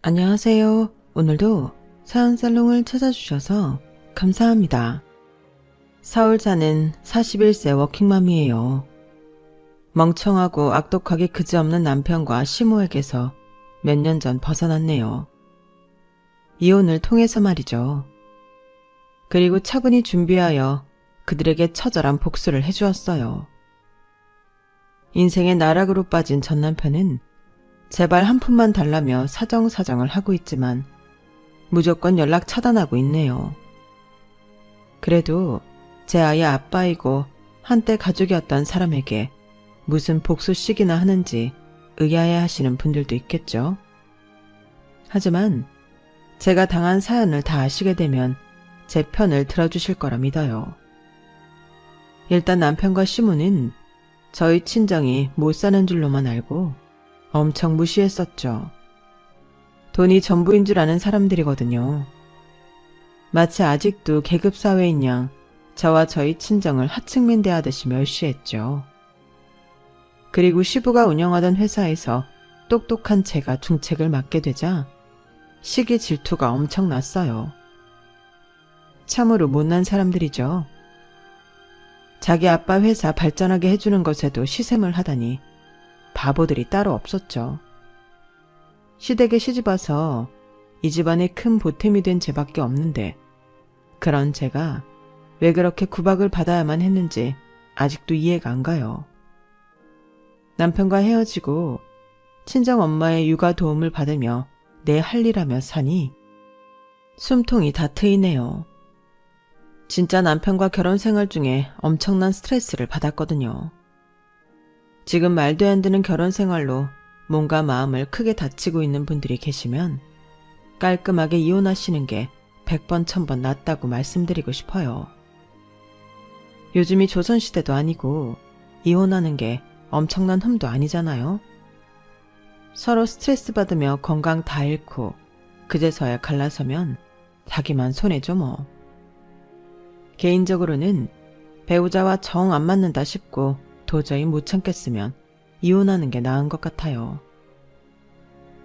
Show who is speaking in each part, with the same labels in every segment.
Speaker 1: 안녕하세요. 오늘도 사연살롱을 찾아주셔서 감사합니다. 서울 사는 41세 워킹맘이에요. 멍청하고 악독하게 그지없는 남편과 시모에게서 몇 년 전 벗어났네요. 이혼을 통해서 말이죠. 그리고 차분히 준비하여 그들에게 처절한 복수를 해주었어요. 인생의 나락으로 빠진 전 남편은 제발 한 푼만 달라며 사정사정을 하고 있지만 무조건 연락 차단하고 있네요. 그래도 제 아이의 아빠이고 한때 가족이었던 사람에게 무슨 복수식이나 하는지 의아해하시는 분들도 있겠죠. 하지만 제가 당한 사연을 다 아시게 되면 제 편을 들어주실 거라 믿어요. 일단 남편과 시모는 저희 친정이 못 사는 줄로만 알고 엄청 무시했었죠. 돈이 전부인 줄 아는 사람들이거든요. 마치 아직도 계급사회인 양 저와 저희 친정을 하층민대하듯이 멸시했죠. 그리고 시부가 운영하던 회사에서 똑똑한 제가 중책을 맡게 되자 시기 질투가 엄청 났어요. 참으로 못난 사람들이죠. 자기 아빠 회사 발전하게 해주는 것에도 시샘을 하다니 바보들이 따로 없었죠. 시댁에 시집와서 이 집안의 큰 보탬이 된 제밖에 없는데 그런 제가 왜 그렇게 구박을 받아야만 했는지 아직도 이해가 안 가요. 남편과 헤어지고 친정 엄마의 육아 도움을 받으며 내 할 일하며 사니 숨통이 다 트이네요. 진짜 남편과 결혼 생활 중에 엄청난 스트레스를 받았거든요. 지금 말도 안 되는 결혼 생활로 몸과 마음을 크게 다치고 있는 분들이 계시면 깔끔하게 이혼하시는 게 100번 1000번 낫다고 말씀드리고 싶어요. 요즘이 조선시대도 아니고 이혼하는 게 엄청난 흠도 아니잖아요. 서로 스트레스 받으며 건강 다 잃고 그제서야 갈라서면 자기만 손해죠 뭐. 개인적으로는 배우자와 정 안 맞는다 싶고 도저히 못 참겠으면 이혼하는 게 나은 것 같아요.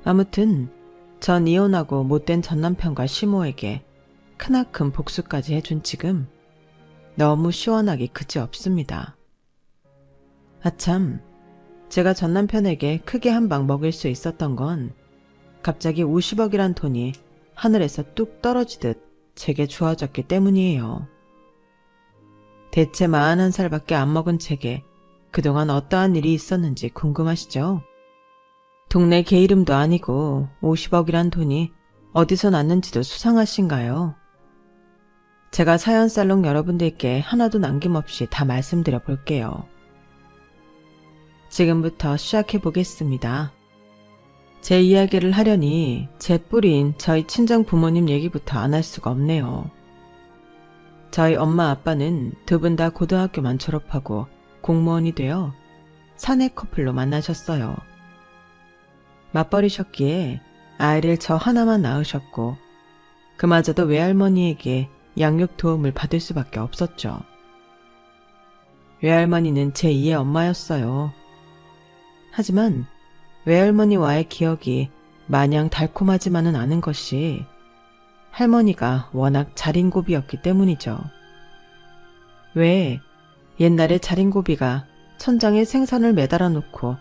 Speaker 1: 아무튼 전 이혼하고 못된 전남편과 시모에게 크나큰 복수까지 해준 지금 너무 시원하기 그지없습니다. 아참, 제가 전남편에게 크게 한 방 먹일 수 있었던 건 갑자기 50억이란 돈이 하늘에서 뚝 떨어지듯 제게 주어졌기 때문이에요. 대체 41살밖에 안 먹은 제게 그동안 어떠한 일이 있었는지 궁금하시죠? 동네 개 이름도 아니고 50억이란 돈이 어디서 났는지도 수상하신가요? 제가 사연살롱 여러분들께 하나도 남김없이 다 말씀드려 볼게요. 지금부터 시작해 보겠습니다. 제 이야기를 하려니 제 뿌리인 저희 친정 부모님 얘기부터 안 할 수가 없네요. 저희 엄마 아빠는 두 분 다 고등학교만 졸업하고 공무원이 되어 사내 커플로 만나셨어요. 맞벌이셨기에 아이를 저 하나만 낳으셨고 그마저도 외할머니에게 양육 도움을 받을 수밖에 없었죠. 외할머니는 제2의 엄마였어요. 하지만 외할머니와의 기억이 마냥 달콤하지만은 않은 것이 할머니가 워낙 자린고비였기 때문이죠. 왜 옛날에 자린고비가 천장에 생선을 매달아 놓고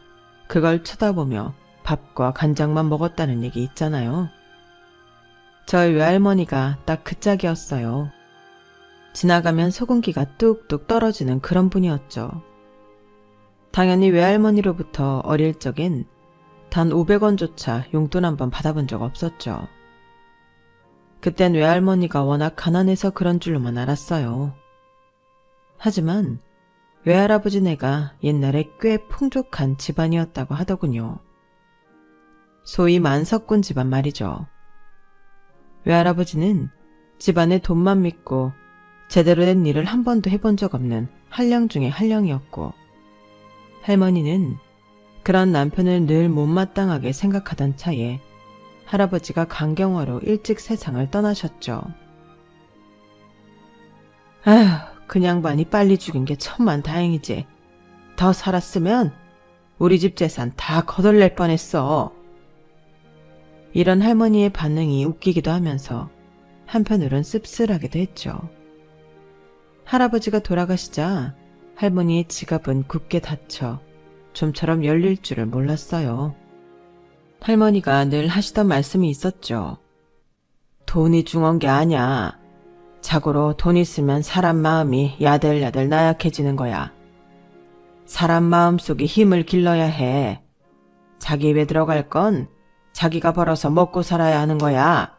Speaker 1: 그걸 쳐다보며 밥과 간장만 먹었다는 얘기 있잖아요. 저희 외할머니가 딱 그 짝이었어요. 지나가면 소금기가 뚝뚝 떨어지는 그런 분이었죠. 당연히 외할머니로부터 어릴 적엔 단 500원조차 용돈 한 번 받아본 적 없었죠. 그땐 외할머니가 워낙 가난해서 그런 줄로만 알았어요. 하지만 외할아버지네가 옛날에 꽤 풍족한 집안이었다고 하더군요. 소위 만석군 집안 말이죠. 외할아버지는 집안의 돈만 믿고 제대로 된 일을 한 번도 해본 적 없는 한량 중에 한량이었고, 할머니는 그런 남편을 늘 못마땅하게 생각하던 차에 할아버지가 간경화로 일찍 세상을 떠나셨죠. 아휴, 그냥 많이 빨리 죽인 게 천만다행이지. 더 살았으면 우리 집 재산 다 거덜낼 뻔했어. 이런 할머니의 반응이 웃기기도 하면서 한편으론 씁쓸하기도 했죠. 할아버지가 돌아가시자 할머니의 지갑은 굳게 닫혀 좀처럼 열릴 줄을 몰랐어요. 할머니가 늘 하시던 말씀이 있었죠. 돈이 중요한 게 아냐. 자고로 돈 있으면 사람 마음이 야들야들 나약해지는 거야. 사람 마음속에 힘을 길러야 해. 자기 입에 들어갈 건 자기가 벌어서 먹고 살아야 하는 거야.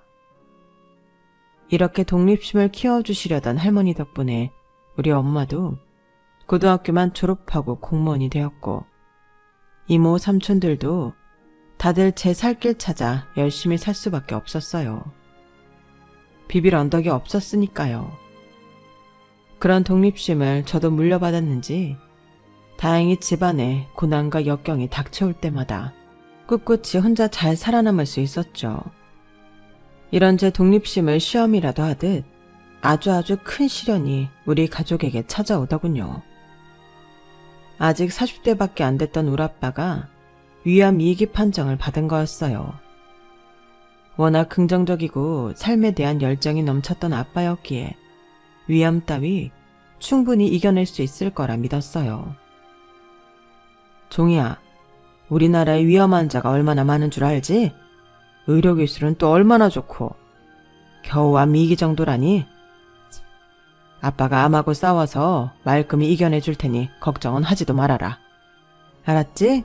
Speaker 1: 이렇게 독립심을 키워주시려던 할머니 덕분에 우리 엄마도 고등학교만 졸업하고 공무원이 되었고, 이모 삼촌들도 다들 제 살 길 찾아 열심히 살 수밖에 없었어요. 비빌 언덕이 없었으니까요. 그런 독립심을 저도 물려받았는지 다행히 집안에 고난과 역경이 닥쳐올 때마다 꿋꿋이 혼자 잘 살아남을 수 있었죠. 이런 제 독립심을 시험이라도 하듯 아주 큰 시련이 우리 가족에게 찾아오더군요. 아직 40대밖에 안 됐던 우리 아빠가 위암 2기 판정을 받은 거였어요. 워낙 긍정적이고 삶에 대한 열정이 넘쳤던 아빠였기에 위암 따위 충분히 이겨낼 수 있을 거라 믿었어요. 종이야, 우리나라에 위암 환자가 얼마나 많은 줄 알지? 의료기술은 또 얼마나 좋고 겨우 암 2기 정도라니? 아빠가 암하고 싸워서 말끔히 이겨내 줄 테니 걱정은 하지도 말아라. 알았지?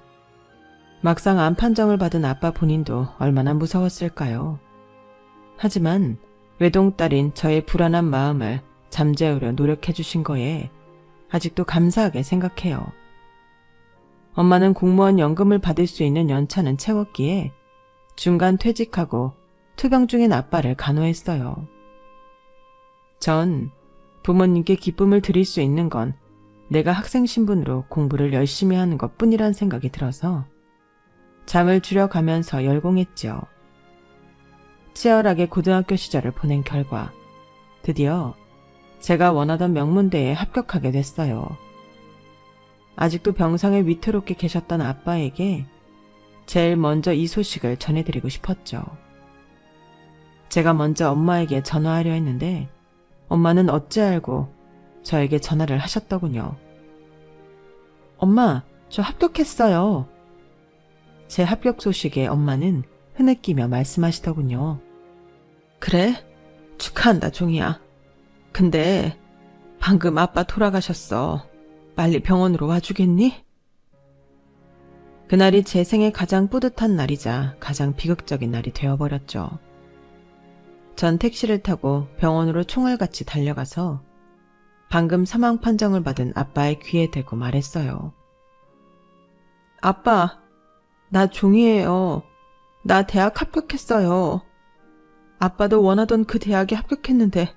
Speaker 1: 막상 암 판정을 받은 아빠 본인도 얼마나 무서웠을까요? 하지만 외동딸인 저의 불안한 마음을 잠재우려 노력해 주신 거에 아직도 감사하게 생각해요. 엄마는 공무원 연금을 받을 수 있는 연차는 채웠기에 중간 퇴직하고 투병 중인 아빠를 간호했어요. 전 부모님께 기쁨을 드릴 수 있는 건 내가 학생 신분으로 공부를 열심히 하는 것뿐이란 생각이 들어서 잠을 줄여가면서 열공했죠. 치열하게 고등학교 시절을 보낸 결과 드디어 제가 원하던 명문대에 합격하게 됐어요. 아직도 병상에 위태롭게 계셨던 아빠에게 제일 먼저 이 소식을 전해드리고 싶었죠. 제가 먼저 엄마에게 전화하려 했는데 엄마는 어찌 알고 저에게 전화를 하셨더군요. 엄마, 저 합격했어요. 제 합격 소식에 엄마는 흐느끼며 말씀하시더군요. 그래? 축하한다, 종이야. 근데 방금 아빠 돌아가셨어. 빨리 병원으로 와주겠니? 그날이 제 생애 가장 뿌듯한 날이자 가장 비극적인 날이 되어버렸죠. 전 택시를 타고 병원으로 총알같이 달려가서 방금 사망 판정을 받은 아빠의 귀에 대고 말했어요. 아빠, 나 종이에요. 나 대학 합격했어요. 아빠도 원하던 그 대학에 합격했는데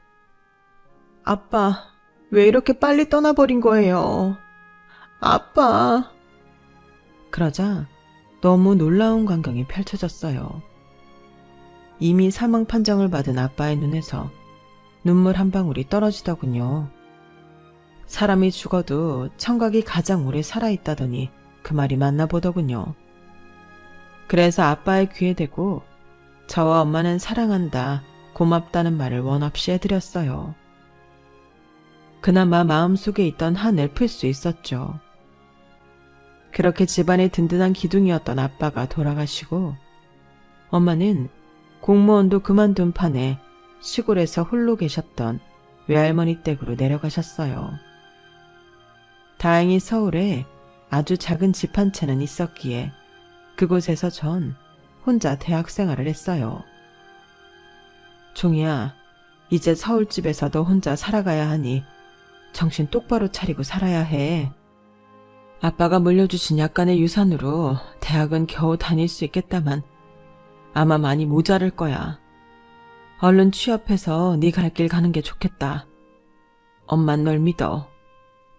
Speaker 1: 아빠, 왜 이렇게 빨리 떠나버린 거예요? 아빠. 그러자 너무 놀라운 광경이 펼쳐졌어요. 이미 사망 판정을 받은 아빠의 눈에서 눈물 한 방울이 떨어지더군요. 사람이 죽어도 청각이 가장 오래 살아있다더니 그 말이 맞나 보더군요. 그래서 아빠의 귀에 대고 저와 엄마는 사랑한다, 고맙다는 말을 원없이 해드렸어요. 그나마 마음속에 있던 한을 풀 수 있었죠. 그렇게 집안의 든든한 기둥이었던 아빠가 돌아가시고 엄마는 공무원도 그만둔 판에 시골에서 홀로 계셨던 외할머니 댁으로 내려가셨어요. 다행히 서울에 아주 작은 집 한 채는 있었기에 그곳에서 전 혼자 대학 생활을 했어요. 종이야, 이제 서울집에서 너 혼자 살아가야 하니 정신 똑바로 차리고 살아야 해. 아빠가 물려주신 약간의 유산으로 대학은 겨우 다닐 수 있겠다만 아마 많이 모자랄 거야. 얼른 취업해서 네 갈 길 가는 게 좋겠다. 엄만 널 믿어.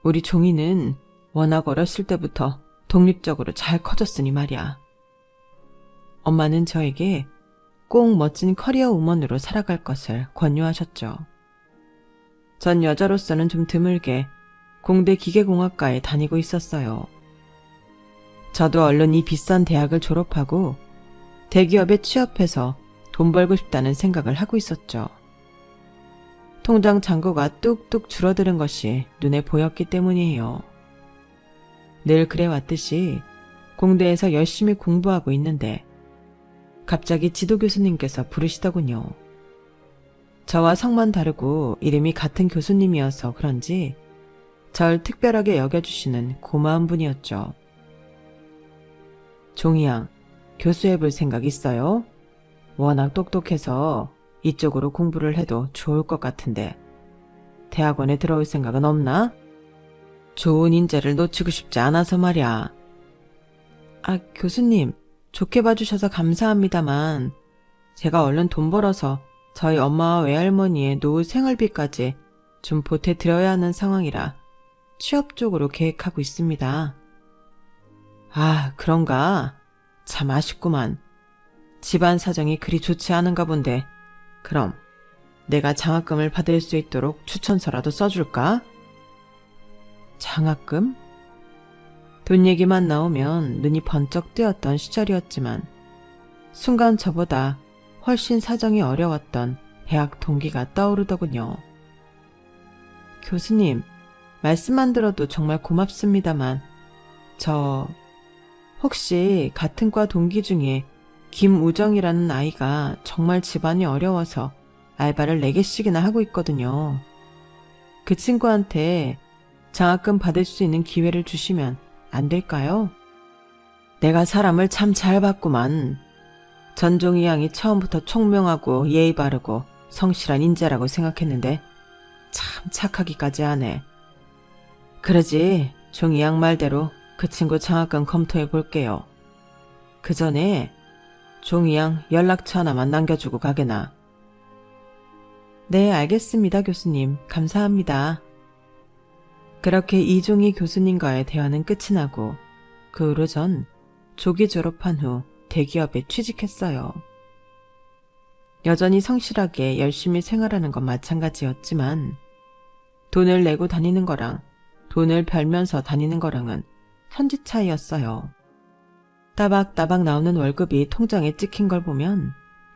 Speaker 1: 우리 종이는 워낙 어렸을 때부터 독립적으로 잘 커졌으니 말이야. 엄마는 저에게 꼭 멋진 커리어 우먼으로 살아갈 것을 권유하셨죠. 전 여자로서는 좀 드물게 공대 기계공학과에 다니고 있었어요. 저도 얼른 이 비싼 대학을 졸업하고 대기업에 취업해서 돈 벌고 싶다는 생각을 하고 있었죠. 통장 잔고가 뚝뚝 줄어드는 것이 눈에 보였기 때문이에요. 늘 그래왔듯이 공대에서 열심히 공부하고 있는데 갑자기 지도 교수님께서 부르시더군요. 저와 성만 다르고 이름이 같은 교수님이어서 그런지 절 특별하게 여겨주시는 고마운 분이었죠. 종이양, 교수해볼 생각 있어요? 워낙 똑똑해서 이쪽으로 공부를 해도 좋을 것 같은데 대학원에 들어올 생각은 없나? 좋은 인재를 놓치고 싶지 않아서 말이야. 아, 교수님, 좋게 봐주셔서 감사합니다만 제가 얼른 돈 벌어서 저희 엄마와 외할머니의 노후 생활비까지 좀 보태드려야 하는 상황이라 취업 쪽으로 계획하고 있습니다. 아, 그런가? 참 아쉽구만. 집안 사정이 그리 좋지 않은가 본데 그럼 내가 장학금을 받을 수 있도록 추천서라도 써줄까? 장학금? 돈 얘기만 나오면 눈이 번쩍 뜨였던 시절이었지만 순간 저보다 훨씬 사정이 어려웠던 대학 동기가 떠오르더군요. 교수님, 말씀만 들어도 정말 고맙습니다만 저 혹시 같은 과 동기 중에 김우정이라는 아이가 정말 집안이 어려워서 알바를 4개씩이나 하고 있거든요. 그 친구한테 장학금 받을 수 있는 기회를 주시면 안 될까요? 내가 사람을 참 잘 봤구만. 전종이 양이 처음부터 총명하고 예의 바르고 성실한 인재라고 생각했는데 참 착하기까지 하네. 그러지, 종이 양 말대로 그 친구 장학금 검토해 볼게요. 그 전에 종이 양 연락처 하나만 남겨주고 가게나. 네, 알겠습니다, 교수님. 감사합니다. 그렇게 이종희 교수님과의 대화는 끝이 나고 그 후로 전 조기 졸업한 후 대기업에 취직했어요. 여전히 성실하게 열심히 생활하는 건 마찬가지였지만 돈을 내고 다니는 거랑 돈을 벌면서 다니는 거랑은 천지 차이였어요. 따박따박 나오는 월급이 통장에 찍힌 걸 보면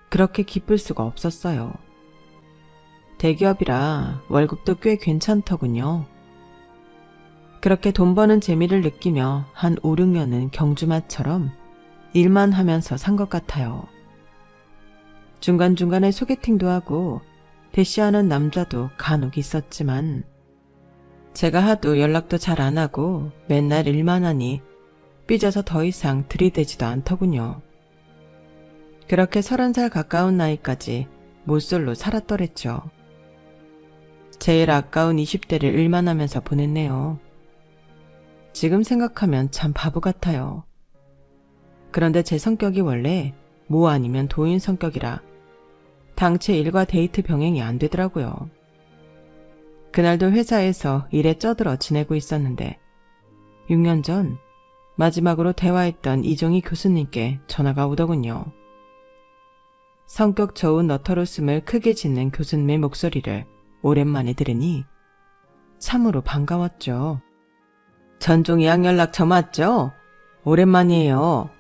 Speaker 1: 그렇게 기쁠 수가 없었어요. 대기업이라 월급도 꽤 괜찮더군요. 그렇게 돈 버는 재미를 느끼며 한 5, 6년은 경주마처럼 일만 하면서 산 것 같아요. 중간중간에 소개팅도 하고 대시하는 남자도 간혹 있었지만 제가 하도 연락도 잘 안 하고 맨날 일만 하니 삐져서 더 이상 들이대지도 않더군요. 그렇게 30살 가까운 나이까지 모쏠로 살았더랬죠. 제일 아까운 20대를 일만 하면서 보냈네요. 지금 생각하면 참 바보 같아요. 그런데 제 성격이 원래 모 아니면 도인 성격이라 당최 일과 데이트 병행이 안 되더라고요. 그날도 회사에서 일에 쩌들어 지내고 있었는데 6년 전 마지막으로 대화했던 이종희 교수님께 전화가 오더군요. 성격 좋은 너털웃음을 크게 짓는 교수님의 목소리를 오랜만에 들으니 참으로 반가웠죠. 전종이 양 연락처 맞죠? 오랜만이에요.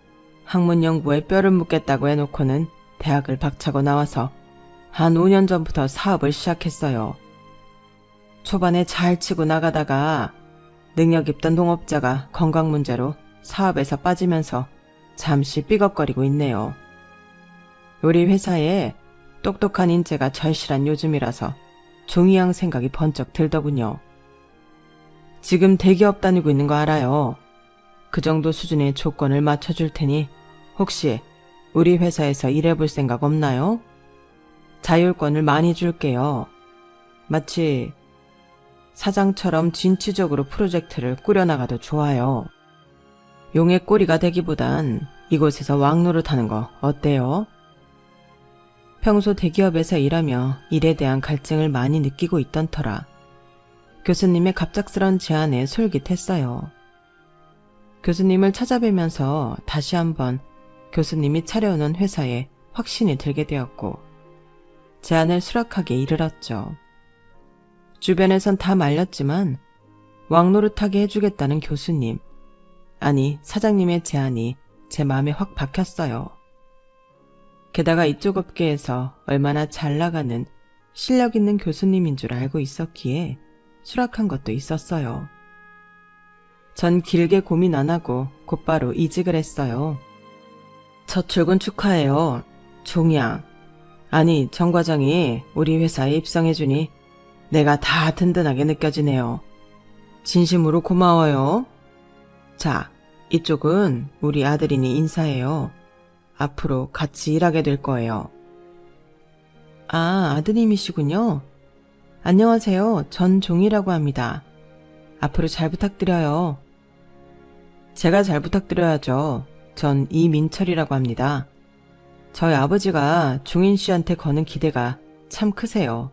Speaker 1: 학문 연구에 뼈를 묻겠다고 해놓고는 대학을 박차고 나와서 한 5년 전부터 사업을 시작했어요. 초반에 잘 치고 나가다가 능력 있던 동업자가 건강 문제로 사업에서 빠지면서 잠시 삐걱거리고 있네요. 우리 회사에 똑똑한 인재가 절실한 요즘이라서 종이양 생각이 번쩍 들더군요. 지금 대기업 다니고 있는 거 알아요. 그 정도 수준의 조건을 맞춰줄 테니 혹시 우리 회사에서 일해볼 생각 없나요? 자율권을 많이 줄게요. 마치 사장처럼 진취적으로 프로젝트를 꾸려나가도 좋아요. 용의 꼬리가 되기보단 이곳에서 왕노릇하는 거 어때요? 평소 대기업에서 일하며 일에 대한 갈증을 많이 느끼고 있던 터라 교수님의 갑작스런 제안에 솔깃했어요. 교수님을 찾아뵈면서 다시 한번 교수님이 차려놓은 회사에 확신이 들게 되었고 제안을 수락하게 이르렀죠. 주변에선 다 말렸지만 왕노릇하게 해주겠다는 교수님, 아니 사장님의 제안이 제 마음에 확 박혔어요. 게다가 이쪽 업계에서 얼마나 잘 나가는 실력 있는 교수님인 줄 알고 있었기에 수락한 것도 있었어요. 전 길게 고민 안 하고 곧바로 이직을 했어요. 첫 출근 축하해요. 종양. 아니, 정 과장이 우리 회사에 입성해주니 내가 다 든든하게 느껴지네요. 진심으로 고마워요. 자, 이쪽은 우리 아들이니 인사해요. 앞으로 같이 일하게 될 거예요. 아, 아드님이시군요. 안녕하세요. 전종이라고 합니다. 앞으로 잘 부탁드려요. 제가 잘 부탁드려야죠. 전 이민철이라고 합니다. 저희 아버지가 종인 씨한테 거는 기대가 참 크세요.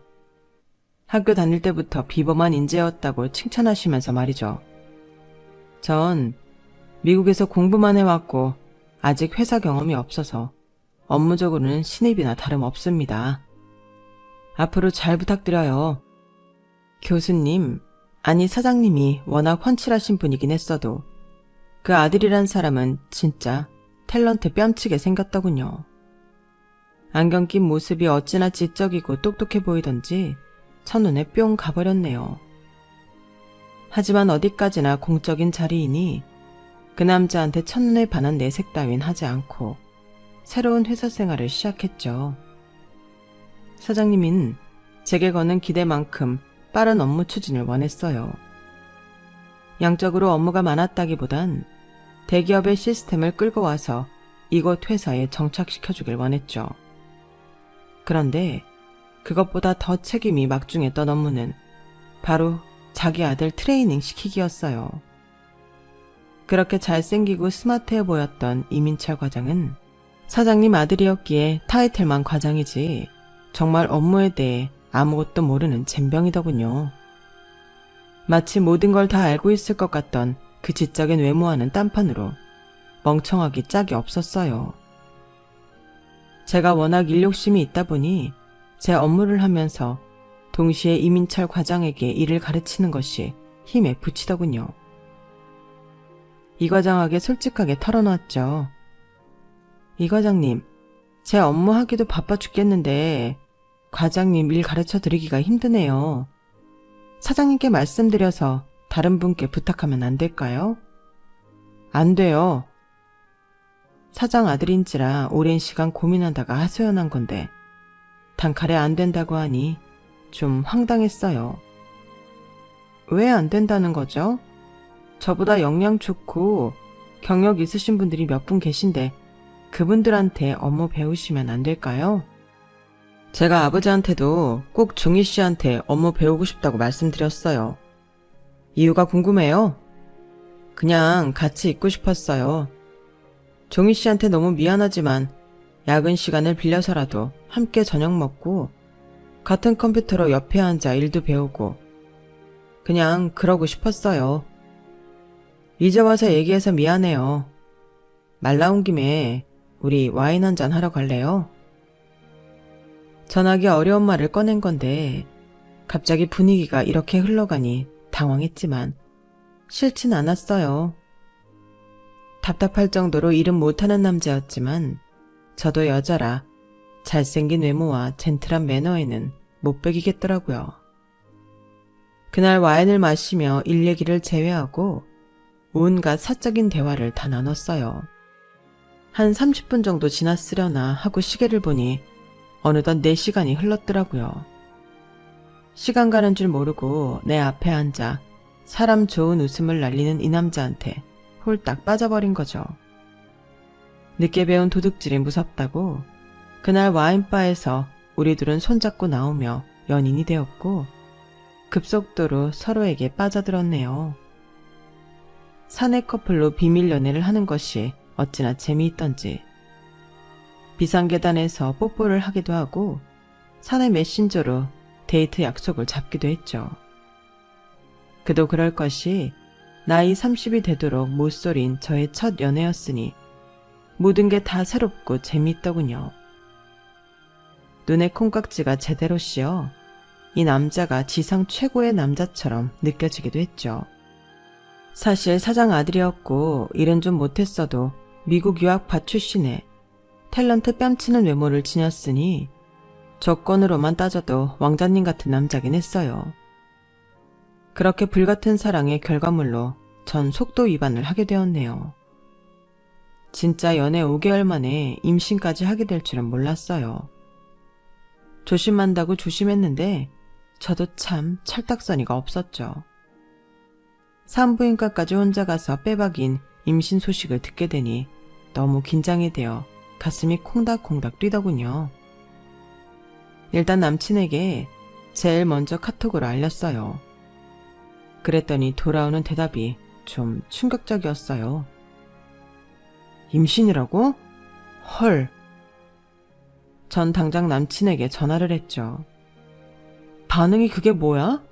Speaker 1: 학교 다닐 때부터 비범한 인재였다고 칭찬하시면서 말이죠. 전 미국에서 공부만 해왔고 아직 회사 경험이 없어서 업무적으로는 신입이나 다름없습니다. 앞으로 잘 부탁드려요. 교수님, 아니 사장님이 워낙 훤칠하신 분이긴 했어도 그 아들이란 사람은 진짜 탤런트 뺨치게 생겼더군요. 안경 낀 모습이 어찌나 지적이고 똑똑해 보이던지 첫눈에 뿅 가버렸네요. 하지만 어디까지나 공적인 자리이니 그 남자한테 첫눈에 반한 내색 따윈 하지 않고 새로운 회사 생활을 시작했죠. 사장님은 제게 거는 기대만큼 빠른 업무 추진을 원했어요. 양적으로 업무가 많았다기보단 대기업의 시스템을 끌고 와서 이곳 회사에 정착시켜주길 원했죠. 그런데 그것보다 더 책임이 막중했던 업무는 바로 자기 아들 트레이닝 시키기였어요. 그렇게 잘생기고 스마트해 보였던 이민철 과장은 사장님 아들이었기에 타이틀만 과장이지 정말 업무에 대해 아무것도 모르는 젬병이더군요. 마치 모든 걸 다 알고 있을 것 같던 그 지적인 외모와는 딴판으로 멍청하기 짝이 없었어요. 제가 워낙 일욕심이 있다 보니 제 업무를 하면서 동시에 이민철 과장에게 일을 가르치는 것이 힘에 부치더군요. 이 과장에게 솔직하게 털어놨죠. 이 과장님, 제 업무하기도 바빠 죽겠는데 과장님 일 가르쳐 드리기가 힘드네요. 사장님께 말씀드려서 다른 분께 부탁하면 안 될까요? 안 돼요. 사장 아들인지라 오랜 시간 고민하다가 하소연한 건데 단칼에 안 된다고 하니 좀 황당했어요. 왜 안 된다는 거죠? 저보다 역량 좋고 경력 있으신 분들이 몇 분 계신데 그분들한테 업무 배우시면 안 될까요? 제가 아버지한테도 꼭 종희 씨한테 업무 배우고 싶다고 말씀드렸어요. 이유가 궁금해요? 그냥 같이 있고 싶었어요. 종희 씨한테 너무 미안하지만 야근 시간을 빌려서라도 함께 저녁 먹고 같은 컴퓨터로 옆에 앉아 일도 배우고 그냥 그러고 싶었어요. 이제 와서 얘기해서 미안해요. 말 나온 김에 우리 와인 한잔 하러 갈래요? 전하기 어려운 말을 꺼낸 건데 갑자기 분위기가 이렇게 흘러가니 당황했지만 싫진 않았어요. 답답할 정도로 일은 못하는 남자였지만 저도 여자라 잘생긴 외모와 젠틀한 매너에는 못 배기겠더라고요. 그날 와인을 마시며 일 얘기를 제외하고 온갖 사적인 대화를 다 나눴어요. 한 30분 정도 지났으려나 하고 시계를 보니 어느덧 4시간이 흘렀더라고요. 시간 가는 줄 모르고 내 앞에 앉아 사람 좋은 웃음을 날리는 이 남자한테 홀딱 빠져버린 거죠. 늦게 배운 도둑질이 무섭다고 그날 와인바에서 우리 둘은 손잡고 나오며 연인이 되었고 급속도로 서로에게 빠져들었네요. 사내 커플로 비밀 연애를 하는 것이 어찌나 재미있던지 비상계단에서 뽀뽀를 하기도 하고 사내 메신저로 데이트 약속을 잡기도 했죠. 그도 그럴 것이 나이 30이 되도록 못소린 저의 첫 연애였으니 모든 게 다 새롭고 재미있더군요. 눈에 콩깍지가 제대로 씌어 이 남자가 지상 최고의 남자처럼 느껴지기도 했죠. 사실 사장 아들이었고 일은 좀 못했어도 미국 유학파 출신에 탤런트 뺨치는 외모를 지녔으니 조건으로만 따져도 왕자님 같은 남자긴 했어요. 그렇게 불같은 사랑의 결과물로 전 속도 위반을 하게 되었네요. 진짜 연애 5개월 만에 임신까지 하게 될 줄은 몰랐어요. 조심한다고 조심했는데 저도 참 철딱서니가 없었죠. 산부인과까지 혼자 가서 빼박인 임신 소식을 듣게 되니 너무 긴장이 되어 가슴이 콩닥콩닥 뛰더군요. 일단 남친에게 제일 먼저 카톡으로 알렸어요. 그랬더니 돌아오는 대답이 좀 충격적이었어요. 임신이라고? 헐. 전 당장 남친에게 전화를 했죠. 반응이 그게 뭐야?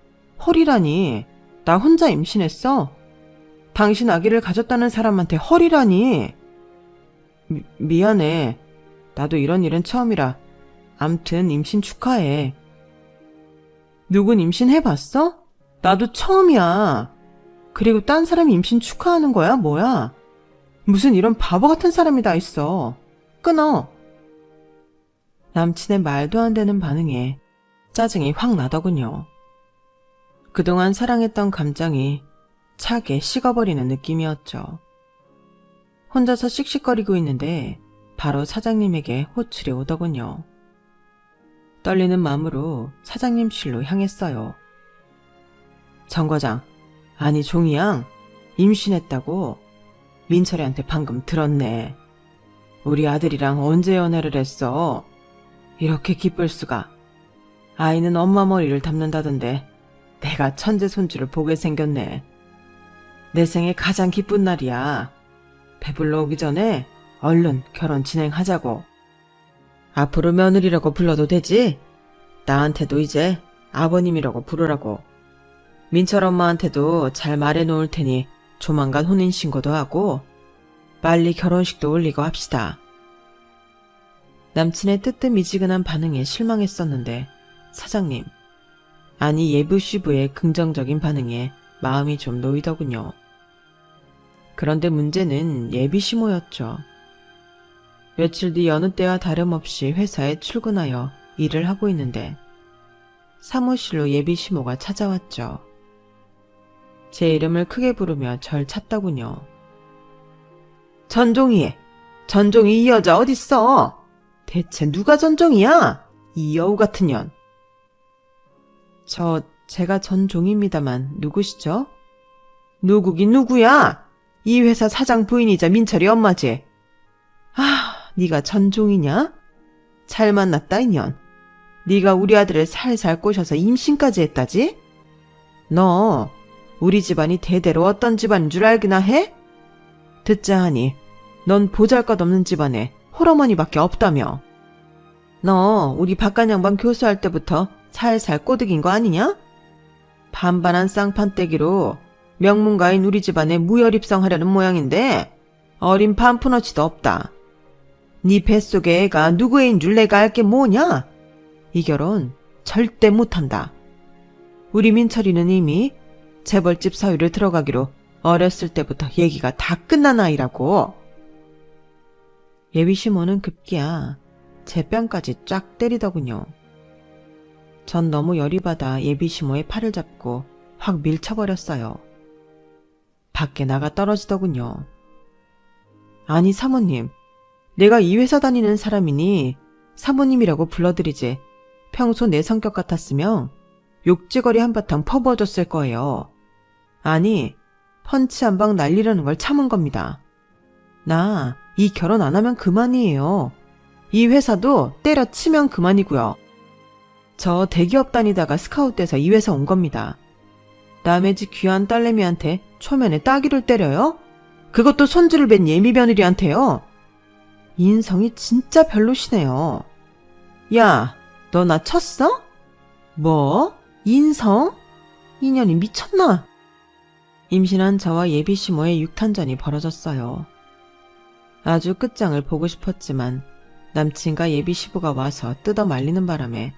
Speaker 1: 헐이라니. 나 혼자 임신했어? 당신 아기를 가졌다는 사람한테 헐이라니. 미안해. 나도 이런 일은 처음이라. 암튼 임신 축하해. 누군 임신해봤어? 나도 처음이야. 그리고 딴 사람이 임신 축하하는 거야? 뭐야? 무슨 이런 바보 같은 사람이 다 있어. 끊어. 남친의 말도 안 되는 반응에 짜증이 확 나더군요. 그동안 사랑했던 감정이 차게 식어버리는 느낌이었죠. 혼자서 씩씩거리고 있는데 바로 사장님에게 호출이 오더군요. 떨리는 마음으로 사장님실로 향했어요. 정 과장, 아니 종이양, 임신했다고? 민철이한테 방금 들었네. 우리 아들이랑 언제 연애를 했어? 이렇게 기쁠 수가. 아이는 엄마 머리를 담는다던데 내가 천재 손주를 보게 생겼네. 내 생애 가장 기쁜 날이야. 배불러 오기 전에 얼른 결혼 진행하자고. 앞으로 며느리라고 불러도 되지? 나한테도 이제 아버님이라고 부르라고. 민철 엄마한테도 잘 말해놓을 테니 조만간 혼인신고도 하고 빨리 결혼식도 올리고 합시다. 남친의 뜨뜻미지근한 반응에 실망했었는데 사장님, 아니 예부시부의 긍정적인 반응에 마음이 좀 놓이더군요. 그런데 문제는 예비시모였죠. 며칠 뒤 여느 때와 다름없이 회사에 출근하여 일을 하고 있는데 사무실로 예비시모가 찾아왔죠. 제 이름을 크게 부르며 절 찾더군요. 전종이 이 여자 어딨어? 대체 누가 전종이야? 이 여우 같은 년. 제가 전종입니다만 누구시죠? 누구긴 누구야? 이 회사 사장 부인이자 민철이 엄마지. 네가 전종이냐? 잘 만났다 이년. 네가 우리 아들을 살살 꼬셔서 임신까지 했다지? 너 우리 집안이 대대로 어떤 집안인 줄 알기나 해? 듣자 하니 넌 보잘것없는 집안에 홀어머니밖에 없다며. 너 우리 박간양반 교수할 때부터 살살 꼬드긴 거 아니냐? 반반한 쌍판떼기로 명문가인 우리 집안에 무혈입성하려는 모양인데 어린 반푼어치도 없다. 네 뱃속에 애가 누구 애인 줄 내가 알게 뭐냐? 이 결혼 절대 못한다. 우리 민철이는 이미 재벌집 사위를 들어가기로 어렸을 때부터 얘기가 다 끝난 아이라고. 예비시모는 급기야 제 뺨까지 쫙 때리더군요. 전 너무 열이 받아 예비시모의 팔을 잡고 확 밀쳐버렸어요. 밖에 나가 떨어지더군요. 아니 사모님, 내가 이 회사 다니는 사람이니 사모님이라고 불러드리지 평소 내 성격 같았으면 욕지거리 한바탕 퍼부어줬을 거예요. 아니, 펀치 한 방 날리려는 걸 참은 겁니다. 나 이 결혼 안 하면 그만이에요. 이 회사도 때려치면 그만이고요. 저 대기업 다니다가 스카웃돼서 이 회사 온 겁니다. 남의 집 귀한 딸내미한테 초면에 따귀를 때려요? 그것도 손주를 뵌 예미 며느리한테요. 인성이 진짜 별로시네요. 야, 너 나 쳤어? 뭐? 인성? 인연이 미쳤나? 임신한 저와 예비시모의 육탄전이 벌어졌어요. 아주 끝장을 보고 싶었지만 남친과 예비시부가 와서 뜯어 말리는 바람에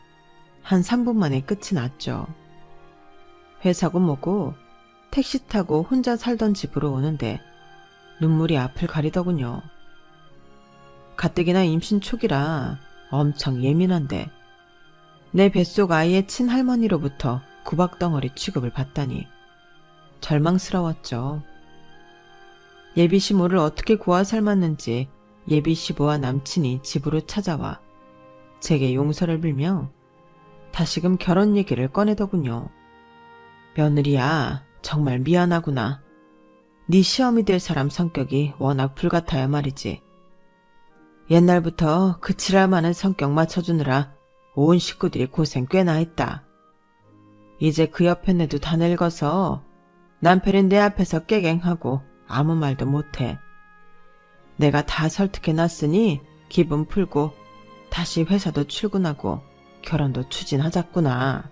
Speaker 1: 한 3분 만에 끝이 났죠. 회사고 뭐고 택시 타고 혼자 살던 집으로 오는데 눈물이 앞을 가리더군요. 가뜩이나 임신 초기라 엄청 예민한데 내 뱃속 아이의 친할머니로부터 구박덩어리 취급을 받다니 절망스러웠죠. 예비시모를 어떻게 구하 삶았는지 예비시부와 남친이 집으로 찾아와 제게 용서를 빌며 다시금 결혼 얘기를 꺼내더군요. 며느리야, 정말 미안하구나. 네 시어미 될 사람 성격이 워낙 불같아야 말이지. 옛날부터 그 지랄 많은 성격 맞춰주느라 온 식구들이 고생 꽤나 했다. 이제 그 옆에 내도 다 늙어서 남편이 내 앞에서 깨갱하고 아무 말도 못해. 내가 다 설득해놨으니 기분 풀고 다시 회사도 출근하고 결혼도 추진하자꾸나.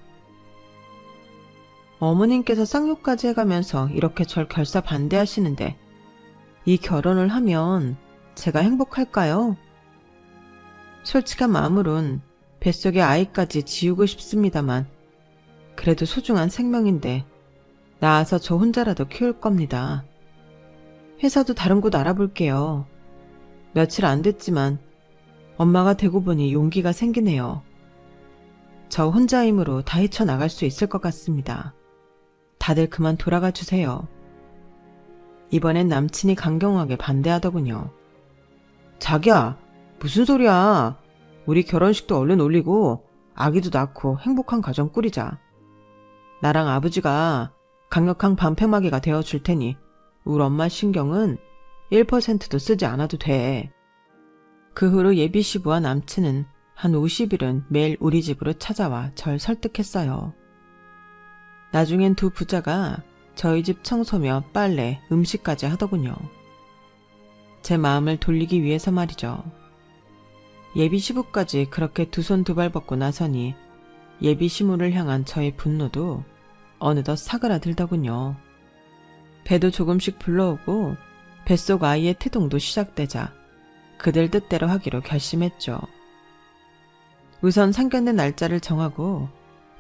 Speaker 1: 어머님께서 쌍욕까지 해가면서 이렇게 절 결사 반대하시는데 이 결혼을 하면 제가 행복할까요? 솔직한 마음으론 뱃속의 아이까지 지우고 싶습니다만 그래도 소중한 생명인데 낳아서 저 혼자라도 키울 겁니다. 회사도 다른 곳 알아볼게요. 며칠 안 됐지만 엄마가 되고 보니 용기가 생기네요. 저 혼자 힘으로 다 헤쳐나갈 수 있을 것 같습니다. 다들 그만 돌아가 주세요. 이번엔 남친이 강경하게 반대하더군요. 자기야, 무슨 소리야. 우리 결혼식도 얼른 올리고 아기도 낳고 행복한 가정 꾸리자. 나랑 아버지가 강력한 방패막이가 되어줄 테니 우리 엄마 신경은 1%도 쓰지 않아도 돼. 그 후로 예비시부와 남친은 한 50일은 매일 우리 집으로 찾아와 절 설득했어요. 나중엔 두 부자가 저희 집 청소며 빨래, 음식까지 하더군요. 제 마음을 돌리기 위해서 말이죠. 예비시부까지 그렇게 두 손 두 발 벗고 나서니 예비시무를 향한 저의 분노도 어느덧 사그라들더군요. 배도 조금씩 불러오고 뱃속 아이의 태동도 시작되자 그들 뜻대로 하기로 결심했죠. 우선 상견례 날짜를 정하고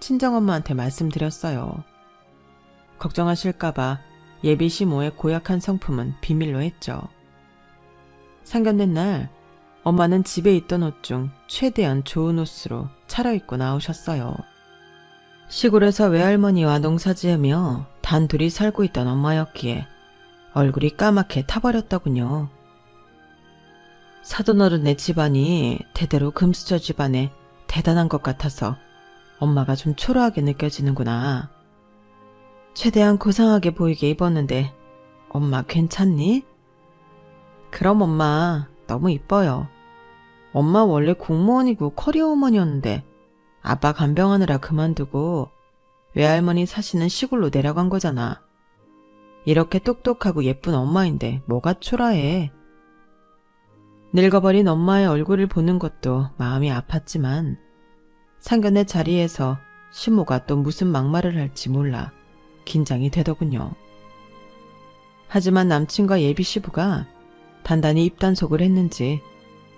Speaker 1: 친정엄마한테 말씀드렸어요. 걱정하실까봐 예비시모의 고약한 성품은 비밀로 했죠. 상견례 날 엄마는 집에 있던 옷 중 최대한 좋은 옷으로 차려입고 나오셨어요. 시골에서 외할머니와 농사지으며 단둘이 살고 있던 엄마였기에 얼굴이 까맣게 타버렸더군요. 사돈어른네 집안이 대대로 금수저 집안에 대단한 것 같아서 엄마가 좀 초라하게 느껴지는구나. 최대한 고상하게 보이게 입었는데 엄마 괜찮니? 그럼 엄마 너무 이뻐요. 엄마 원래 공무원이고 커리어 어머니였는데 아빠 간병하느라 그만두고 외할머니 사시는 시골로 내려간 거잖아. 이렇게 똑똑하고 예쁜 엄마인데 뭐가 초라해. 늙어버린 엄마의 얼굴을 보는 것도 마음이 아팠지만 상견례 자리에서 시모가 또 무슨 막말을 할지 몰라 긴장이 되더군요. 하지만 남친과 예비시부가 단단히 입단속을 했는지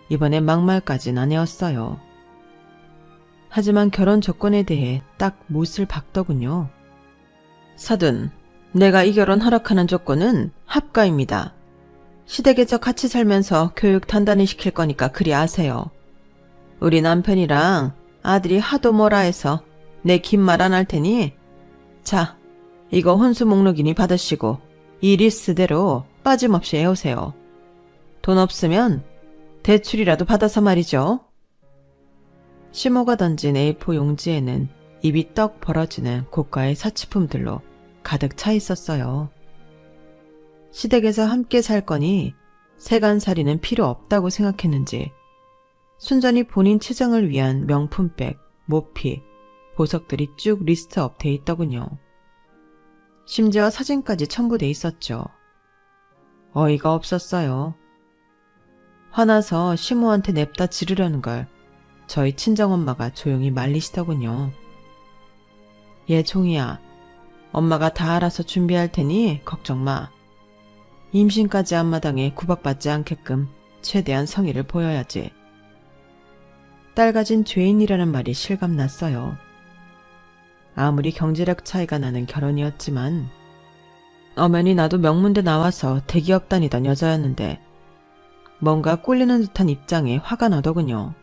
Speaker 1: 이번에 막말까진 아니었어요. 하지만 결혼 조건에 대해 딱 못을 박더군요. 사돈, 내가 이 결혼 허락하는 조건은 합가입니다. 시댁에서 같이 살면서 교육 단단히 시킬 거니까 그리 아세요. 우리 남편이랑 아들이 하도 뭐라 해서 내 긴 말 안 할 테니 자, 이거 혼수 목록이니 받으시고 이 리스트대로 빠짐없이 해오세요. 돈 없으면 대출이라도 받아서 말이죠. 시모가 던진 A4 용지에는 입이 떡 벌어지는 고가의 사치품들로 가득 차 있었어요. 시댁에서 함께 살 거니 세간살이는 필요 없다고 생각했는지 순전히 본인 치장을 위한 명품백, 모피, 보석들이 쭉 리스트업 돼 있더군요. 심지어 사진까지 첨부돼 있었죠. 어이가 없었어요. 화나서 시모한테 냅다 지르려는 걸 저희 친정엄마가 조용히 말리시더군요. 얘 종이야, 엄마가 다 알아서 준비할 테니 걱정 마. 임신까지 앞마당에 구박받지 않게끔 최대한 성의를 보여야지. 딸 가진 죄인이라는 말이 실감났어요. 아무리 경제력 차이가 나는 결혼이었지만 엄연히 나도 명문대 나와서 대기업 다니던 여자였는데 뭔가 꼴리는 듯한 입장에 화가 나더군요.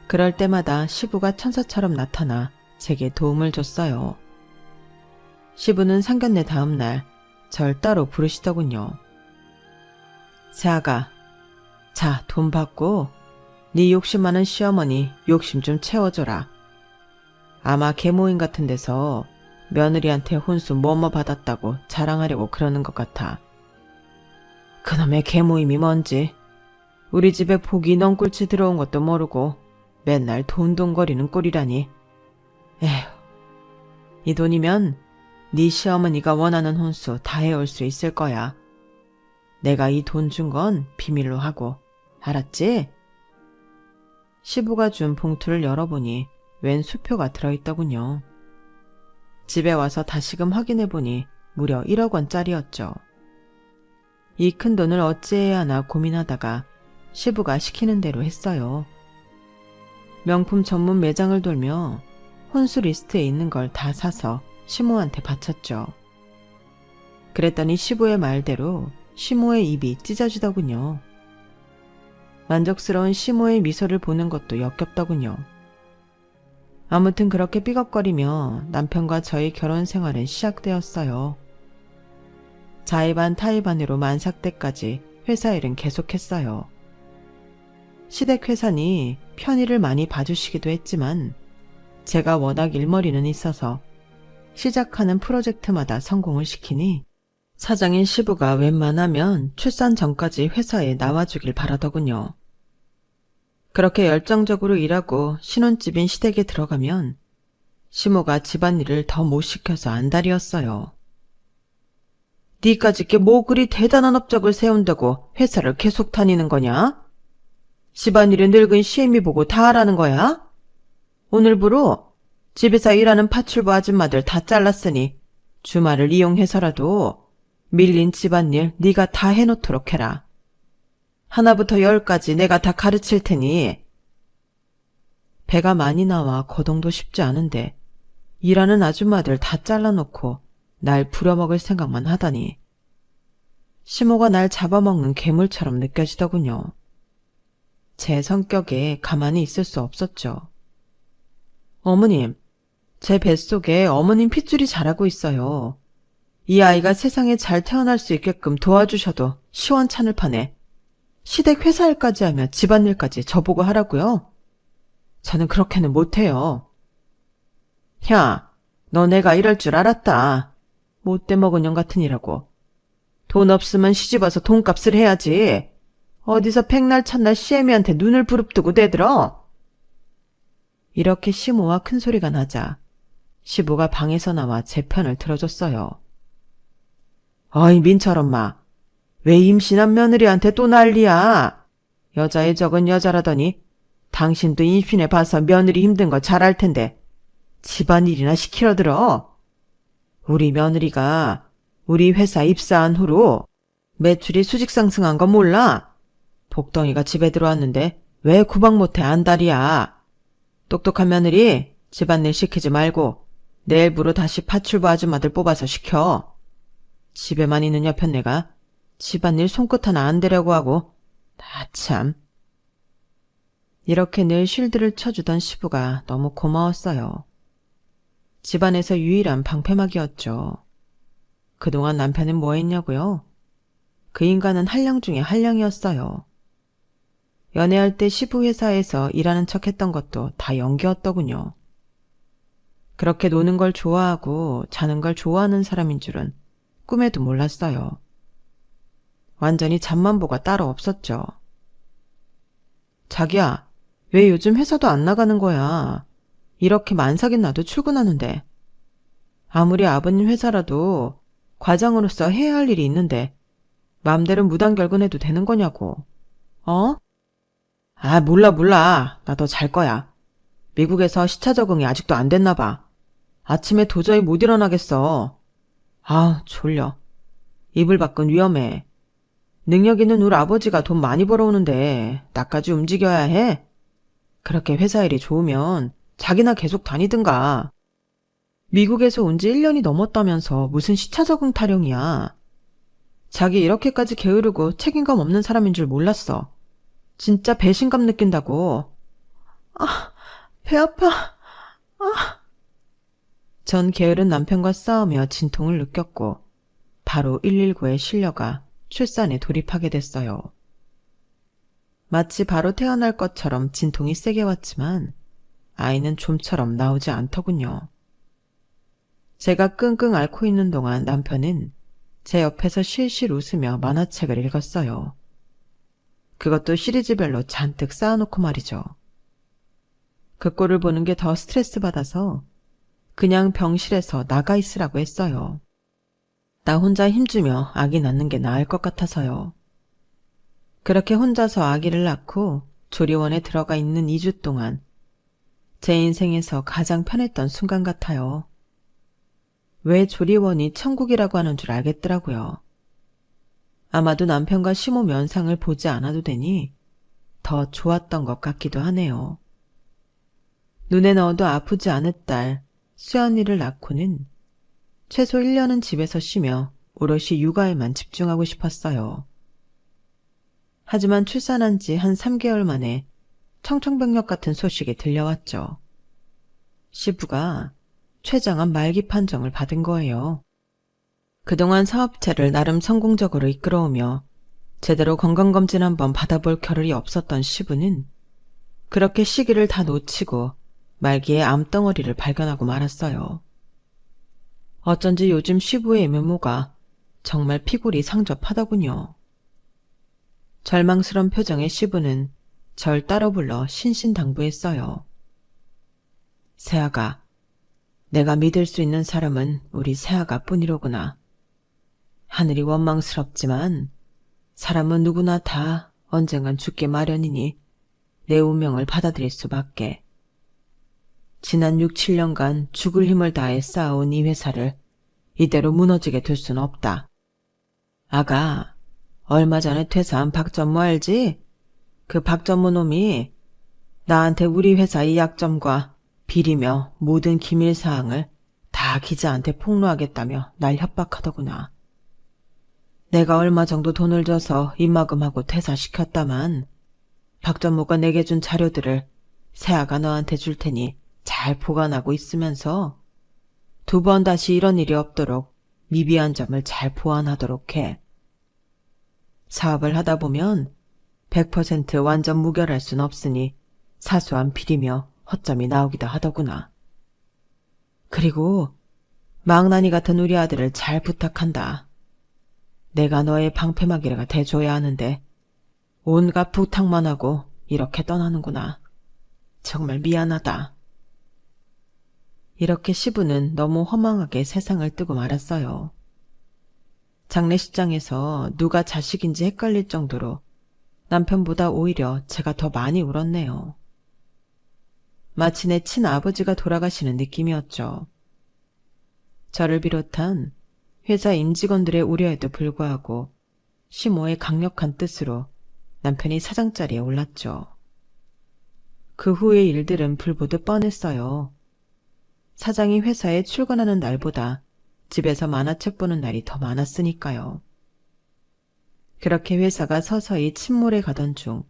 Speaker 1: 그럴 때마다 시부가 천사처럼 나타나 제게 도움을 줬어요. 시부는 상견례 다음 날 절 따로 부르시더군요. 새아가, 자, 돈 받고 네 욕심 많은 시어머니 욕심 좀 채워줘라. 아마 계모임 같은 데서 며느리한테 혼수 뭐뭐 받았다고 자랑하려고 그러는 것 같아. 그놈의 계모임이 뭔지 우리 집에 복이 넝꿀치 들어온 것도 모르고 맨날 돈돈거리는 꼴이라니. 에휴, 이 돈이면 네 시어머니가 원하는 혼수 다 해올 수 있을 거야. 내가 이 돈 준 건 비밀로 하고, 알았지? 시부가 준 봉투를 열어보니 웬 수표가 들어있더군요. 집에 와서 다시금 확인해보니 무려 1억 원짜리였죠. 이 큰 돈을 어찌해야 하나 고민하다가 시부가 시키는 대로 했어요. 명품 전문 매장을 돌며 혼수 리스트에 있는 걸 다 사서 시모한테 바쳤죠. 그랬더니 시부의 말대로 시모의 입이 찢어지더군요. 만족스러운 시모의 미소를 보는 것도 역겹더군요. 아무튼 그렇게 삐걱거리며 남편과 저의 결혼 생활은 시작되었어요. 자의반 타의반으로 만삭 때까지 회사 일은 계속했어요. 시댁회사니 편의를 많이 봐주시기도 했지만 제가 워낙 일머리는 있어서 시작하는 프로젝트마다 성공을 시키니 사장인 시부가 웬만하면 출산 전까지 회사에 나와주길 바라더군요. 그렇게 열정적으로 일하고 신혼집인 시댁에 들어가면 시모가 집안일을 더 못 시켜서 안달이었어요. 니까짓 게 뭐 그리 대단한 업적을 세운다고 회사를 계속 다니는 거냐? 집안일은 늙은 시애미 보고 다 하라는 거야? 오늘부로 집에서 일하는 파출부 아줌마들 다 잘랐으니 주말을 이용해서라도 밀린 집안일 네가 다 해놓도록 해라. 하나부터 10까지 내가 다 가르칠 테니. 배가 많이 나와 거동도 쉽지 않은데 일하는 아줌마들 다 잘라놓고 날 부려먹을 생각만 하다니. 시모가 날 잡아먹는 괴물처럼 느껴지더군요. 제 성격에 가만히 있을 수 없었죠. 어머님, 제 뱃속에 어머님 핏줄이 자라고 있어요. 이 아이가 세상에 잘 태어날 수 있게끔 도와주셔도 시원찮을 판에 시댁 회사 일까지 하며 집안일까지 저보고 하라고요? 저는 그렇게는 못해요. 야, 너 내가 이럴 줄 알았다. 못돼 먹은 년 같으니라고. 돈 없으면 시집와서 돈값을 해야지. 어디서 백날 첫날 시애미한테 눈을 부릅뜨고 대들어? 이렇게 시모와 큰 소리가 나자 시부가 방에서 나와 제 편을 들어줬어요. 어이 민철 엄마, 왜 임신한 며느리한테 또 난리야? 여자의 적은 여자라더니 당신도 임신해 봐서 며느리 힘든 거 잘 알 텐데 집안일이나 시키러 들어. 우리 며느리가 우리 회사 입사한 후로 매출이 수직 상승한 거 몰라? 복덩이가 집에 들어왔는데 왜 구박 못해 안달이야. 똑똑한 며느리 집안일 시키지 말고 내일부로 다시 파출부 아줌마들 뽑아서 시켜. 집에만 있는 여편 내가 집안일 손끝 하나 안 대려고 하고 나 참. 이렇게 늘 쉴드를 쳐주던 시부가 너무 고마웠어요. 집안에서 유일한 방패막이었죠. 그동안 남편은 뭐 했냐고요? 그 인간은 한량 중에 한량이었어요. 연애할 때 시부 회사에서 일하는 척 했던 것도 다 연기였더군요. 그렇게 노는 걸 좋아하고 자는 걸 좋아하는 사람인 줄은 꿈에도 몰랐어요. 완전히 잠만보가 따로 없었죠. 자기야, 왜 요즘 회사도 안 나가는 거야? 이렇게 만삭인 나도 출근하는데. 아무리 아버님 회사라도 과장으로서 해야 할 일이 있는데 맘대로 무단결근해도 되는 거냐고. 어? 아, 몰라. 나 더 잘 거야. 미국에서 시차 적응이 아직도 안 됐나 봐. 아침에 도저히 못 일어나겠어. 아, 졸려. 이불 밖은 위험해. 능력 있는 우리 아버지가 돈 많이 벌어오는데 나까지 움직여야 해? 그렇게 회사 일이 좋으면 자기나 계속 다니든가. 미국에서 온 지 1년이 넘었다면서 무슨 시차 적응 타령이야. 자기 이렇게까지 게으르고 책임감 없는 사람인 줄 몰랐어. 진짜 배신감 느낀다고. 배 아파. 전 게으른 남편과 싸우며 진통을 느꼈고 바로 119에 실려가 출산에 돌입하게 됐어요. 마치 바로 태어날 것처럼 진통이 세게 왔지만 아이는 좀처럼 나오지 않더군요. 제가 끙끙 앓고 있는 동안 남편은 제 옆에서 실실 웃으며 만화책을 읽었어요. 그것도 시리즈별로 잔뜩 쌓아놓고 말이죠. 그 꼴을 보는 게 더 스트레스 받아서 그냥 병실에서 나가 있으라고 했어요. 나 혼자 힘주며 아기 낳는 게 나을 것 같아서요. 그렇게 혼자서 아기를 낳고 조리원에 들어가 있는 2주 동안 제 인생에서 가장 편했던 순간 같아요. 왜 조리원이 천국이라고 하는 줄 알겠더라고요. 아마도 남편과 시모 면상을 보지 않아도 되니 더 좋았던 것 같기도 하네요. 눈에 넣어도 아프지 않을 딸 수연이를 낳고는 최소 1년은 집에서 쉬며 오롯이 육아에만 집중하고 싶었어요. 하지만 출산한 지 한 3개월 만에 청천벽력 같은 소식이 들려왔죠. 시부가 췌장암 말기 판정을 받은 거예요. 그동안 사업체를 나름 성공적으로 이끌어오며 제대로 건강검진 한번 받아볼 겨를이 없었던 시부는 그렇게 시기를 다 놓치고 말기에 암덩어리를 발견하고 말았어요. 어쩐지 요즘 시부의 외모가 정말 피골이 상접하더군요. 절망스런 표정의 시부는 절 따로 불러 신신당부했어요. 세아가, 내가 믿을 수 있는 사람은 우리 세아가 뿐이로구나. 하늘이 원망스럽지만 사람은 누구나 다 언젠간 죽기 마련이니 내 운명을 받아들일 수밖에. 지난 6, 7년간 죽을 힘을 다해 쌓아온 이 회사를 이대로 무너지게 둘 순 없다. 아가, 얼마 전에 퇴사한 박전무 알지? 그 박전무 놈이 나한테 우리 회사 이 약점과 비리며 모든 기밀사항을 다 기자한테 폭로하겠다며 날 협박하더구나. 내가 얼마 정도 돈을 줘서 입막음하고 퇴사시켰다만 박전무가 내게 준 자료들을 세아가 너한테 줄 테니 잘 보관하고 있으면서 2번 다시 이런 일이 없도록 미비한 점을 잘 보완하도록 해. 사업을 하다 보면 100% 완전 무결할 순 없으니 사소한 비리며 허점이 나오기도 하더구나. 그리고 망나니 같은 우리 아들을 잘 부탁한다. 내가 너의 방패막이가 돼줘야 하는데 온갖 부탁만 하고 이렇게 떠나는구나. 정말 미안하다. 이렇게 시부는 너무 허망하게 세상을 뜨고 말았어요. 장례식장에서 누가 자식인지 헷갈릴 정도로 남편보다 오히려 제가 더 많이 울었네요. 마치 내 친아버지가 돌아가시는 느낌이었죠. 저를 비롯한 회사 임직원들의 우려에도 불구하고 시모의 강력한 뜻으로 남편이 사장 자리에 올랐죠. 그 후의 일들은 불보듯 뻔했어요. 사장이 회사에 출근하는 날보다 집에서 만화책 보는 날이 더 많았으니까요. 그렇게 회사가 서서히 침몰해 가던 중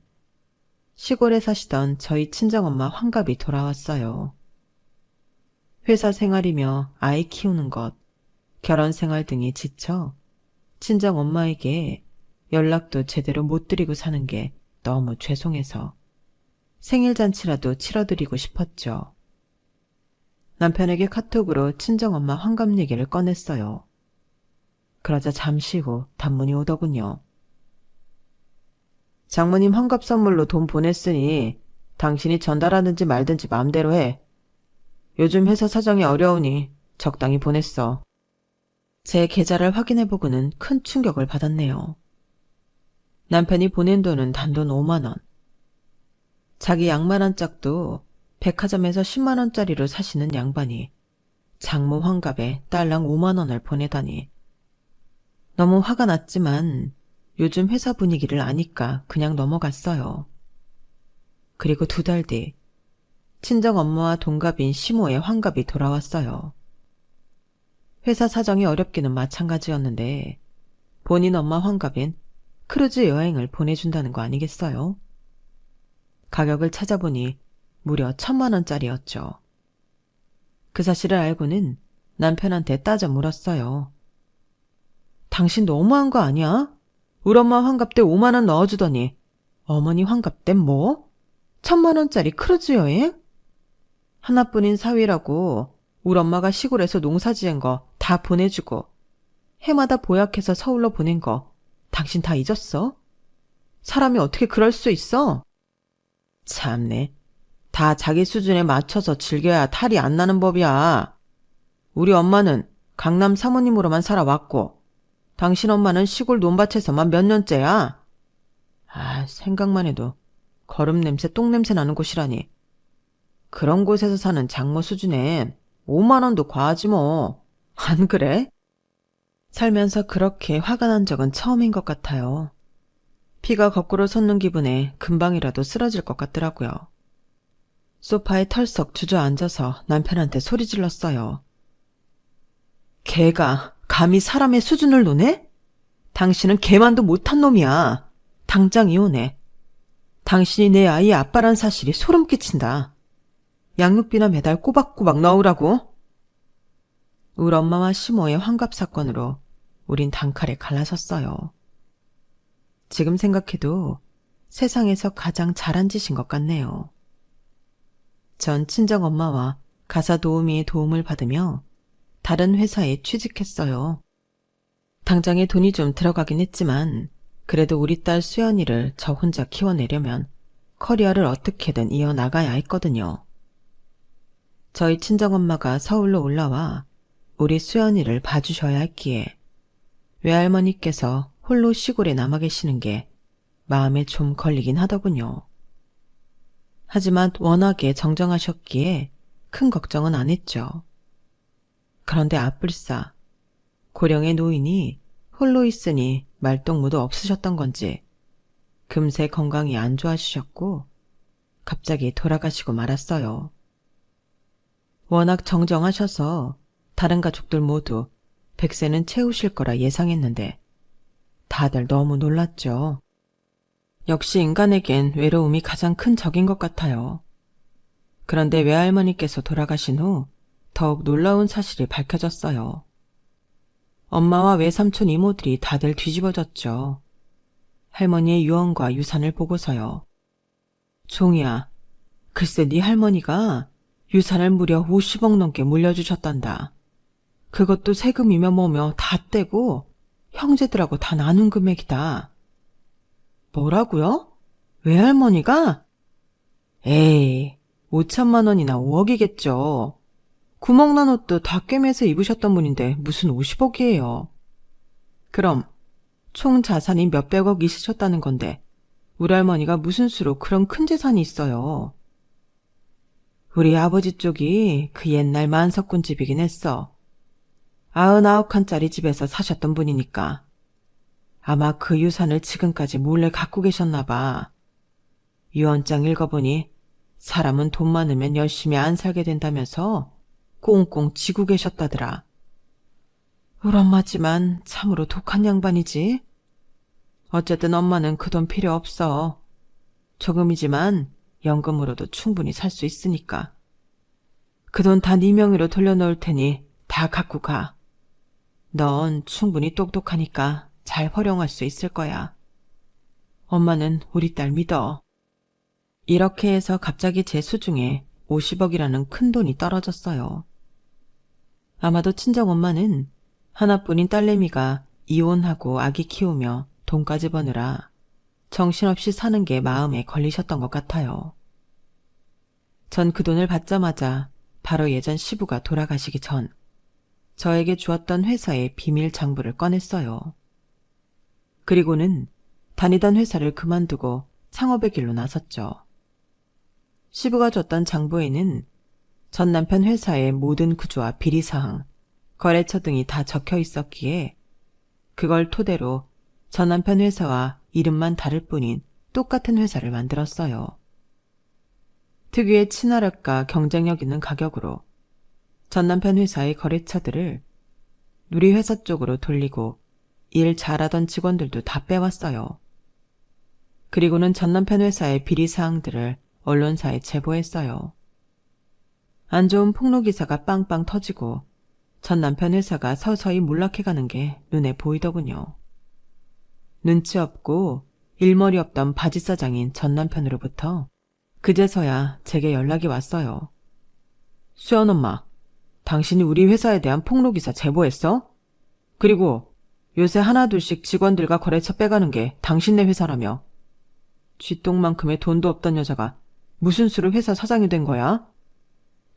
Speaker 1: 시골에 사시던 저희 친정엄마 환갑이 돌아왔어요. 회사 생활이며 아이 키우는 것, 결혼 생활 등이 지쳐 친정엄마에게 연락도 제대로 못 드리고 사는 게 너무 죄송해서 생일잔치라도 치러드리고 싶었죠. 남편에게 카톡으로 친정엄마 환갑 얘기를 꺼냈어요. 그러자 잠시 후 단문이 오더군요. 장모님 환갑 선물로 돈 보냈으니 당신이 전달하든지 말든지 마음대로 해. 요즘 회사 사정이 어려우니 적당히 보냈어. 제 계좌를 확인해보고는 큰 충격을 받았네요. 남편이 보낸 돈은 단돈 5만 원. 자기 양말 한 짝도 백화점에서 10만 원짜리로 사시는 양반이 장모 환갑에 딸랑 5만 원을 보내다니. 너무 화가 났지만 요즘 회사 분위기를 아니까 그냥 넘어갔어요. 그리고 2달 뒤 친정엄마와 동갑인 시모의 환갑이 돌아왔어요. 회사 사정이 어렵기는 마찬가지였는데 본인 엄마 환갑인 크루즈 여행을 보내준다는 거 아니겠어요? 가격을 찾아보니 무려 1,000만 원짜리였죠. 그 사실을 알고는 남편한테 따져 물었어요. 당신 너무한 거 아니야? 우리 엄마 환갑 때 5만 원 넣어주더니 어머니 환갑 땐 뭐? 1,000만 원짜리 크루즈 여행? 하나뿐인 사위라고 우리 엄마가 시골에서 농사 지은 거 다 보내주고 해마다 보약해서 서울로 보낸 거 당신 다 잊었어? 사람이 어떻게 그럴 수 있어? 참네. 다 자기 수준에 맞춰서 즐겨야 탈이 안 나는 법이야. 우리 엄마는 강남 사모님으로만 살아왔고 당신 엄마는 시골 논밭에서만 몇 년째야. 아, 생각만 해도 거름 냄새, 똥 냄새 나는 곳이라니. 그런 곳에서 사는 장모 수준엔 5만 원도 과하지 뭐. 안 그래? 살면서 그렇게 화가 난 적은 처음인 것 같아요. 피가 거꾸로 솟는 기분에 금방이라도 쓰러질 것 같더라고요. 소파에 털썩 주저앉아서 남편한테 소리 질렀어요. 걔가 감히 사람의 수준을 노네? 당신은 걔만도 못한 놈이야. 당장 이혼해. 당신이 내 아이의 아빠란 사실이 소름 끼친다. 양육비나 매달 꼬박꼬박 넣으라고. 우리 엄마와 시모의 환갑 사건으로 우린 단칼에 갈라섰어요. 지금 생각해도 세상에서 가장 잘한 짓인 것 같네요. 전 친정엄마와 가사 도우미의 도움을 받으며 다른 회사에 취직했어요. 당장에 돈이 좀 들어가긴 했지만 그래도 우리 딸 수연이를 저 혼자 키워내려면 커리어를 어떻게든 이어나가야 했거든요. 저희 친정엄마가 서울로 올라와 우리 수연이를 봐주셔야 했기에 외할머니께서 홀로 시골에 남아 계시는 게 마음에 좀 걸리긴 하더군요. 하지만 워낙에 정정하셨기에 큰 걱정은 안 했죠. 그런데 아뿔싸 고령의 노인이 홀로 있으니 말동무도 없으셨던 건지 금세 건강이 안 좋아지셨고 갑자기 돌아가시고 말았어요. 워낙 정정하셔서 다른 가족들 모두 100세는 채우실 거라 예상했는데 다들 너무 놀랐죠. 역시 인간에겐 외로움이 가장 큰 적인 것 같아요. 그런데 외할머니께서 돌아가신 후 더욱 놀라운 사실이 밝혀졌어요. 엄마와 외삼촌 이모들이 다들 뒤집어졌죠. 할머니의 유언과 유산을 보고서요. 종이야, 글쎄 네 할머니가 유산을 무려 50억 넘게 물려주셨단다. 그것도 세금이며 뭐며 다 떼고 형제들하고 다 나눈 금액이다. 뭐라고요? 외할머니가? 에이, 5천만 원이나 5억이겠죠. 구멍난 옷도 다 꿰매서 입으셨던 분인데 무슨 50억이에요. 그럼 총 자산이 몇백억 있으셨다는 건데 우리 할머니가 무슨 수로 그런 큰 재산이 있어요. 우리 아버지 쪽이 그 옛날 만석군 집이긴 했어. 99칸짜리 집에서 사셨던 분이니까. 아마 그 유산을 지금까지 몰래 갖고 계셨나 봐. 유언장 읽어보니 사람은 돈 많으면 열심히 안 살게 된다면서 꽁꽁 쥐고 계셨다더라. 우리 엄마지만 참으로 독한 양반이지. 어쨌든 엄마는 그 돈 필요 없어. 조금이지만 연금으로도 충분히 살 수 있으니까. 그 돈 다 네 명의로 돌려놓을 테니 다 갖고 가. 넌 충분히 똑똑하니까 잘 활용할 수 있을 거야. 엄마는 우리 딸 믿어. 이렇게 해서 갑자기 제 수중에 50억이라는 큰 돈이 떨어졌어요. 아마도 친정엄마는 하나뿐인 딸내미가 이혼하고 아기 키우며 돈까지 버느라 정신없이 사는 게 마음에 걸리셨던 것 같아요. 전 그 돈을 받자마자 바로 예전 시부가 돌아가시기 전 저에게 주었던 회사의 비밀 장부를 꺼냈어요. 그리고는 다니던 회사를 그만두고 창업의 길로 나섰죠. 시부가 줬던 장부에는 전 남편 회사의 모든 구조와 비리사항, 거래처 등이 다 적혀 있었기에 그걸 토대로 전 남편 회사와 이름만 다를 뿐인 똑같은 회사를 만들었어요. 특유의 친화력과 경쟁력 있는 가격으로 전 남편 회사의 거래처들을 우리 회사 쪽으로 돌리고 일 잘하던 직원들도 다 빼왔어요. 그리고는 전남편 회사의 비리 사항들을 언론사에 제보했어요. 안 좋은 폭로 기사가 빵빵 터지고 전 남편 회사가 서서히 몰락해가는 게 눈에 보이더군요. 눈치 없고 일머리 없던 바지 사장인 전 남편으로부터 그제서야 제게 연락이 왔어요. 수연 엄마, 당신이 우리 회사에 대한 폭로 기사 제보했어? 그리고 요새 하나둘씩 직원들과 거래처 빼가는 게 당신네 회사라며. 쥐똥만큼의 돈도 없던 여자가 무슨 수로 회사 사장이 된 거야?